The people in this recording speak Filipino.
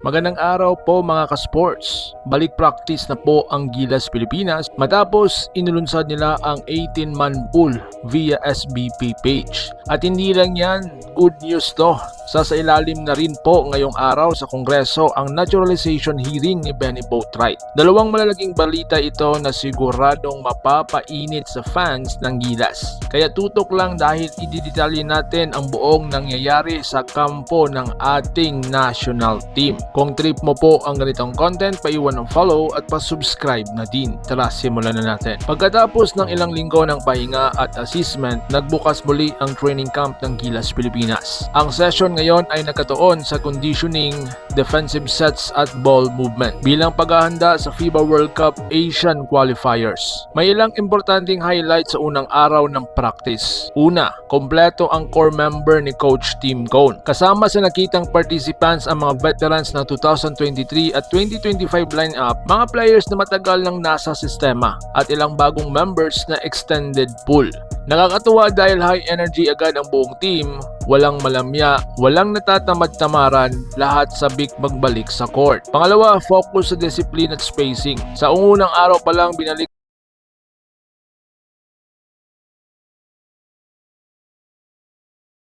Magandang araw po mga ka-sports. Balik practice na po ang Gilas Pilipinas matapos inulunsad nila ang 18-man pool via SBP page. At hindi lang yan, good news to. Sasailalim na rin po ngayong araw sa Kongreso ang naturalization hearing ni Benny Boatwright. Dalawang malalaking balita ito na siguradong mapapainit sa fans ng Gilas. Kaya tutok lang dahil ididetalye natin ang buong nangyayari sa kampo ng ating national team. Kung trip mo po ang ganitong content, paiwan ng follow at pa-subscribe na din. Tara, simulan na natin. Pagkatapos ng ilang linggo ng pahinga at assessment, nagbukas muli ang training camp ng Gilas Pilipinas. Ang session ngayon ay nakatuon sa conditioning, defensive sets at ball movement bilang paghahanda sa FIBA World Cup Asian Qualifiers. May ilang importanteng highlights sa unang araw ng practice. Una, kompleto ang core member ni Coach Tim Cone. Kasama sa nakitang participants ang mga veterans ng 2023 at 2025 lineup, mga players na matagal nang nasa sistema at ilang bagong members na extended pool. Nakakatuwa dahil high energy agad ang buong team, walang malamya, walang natatamad-tamaran, lahat sabik magbalik sa court. Pangalawa, focus sa discipline at spacing. Sa unang araw pa lang binalik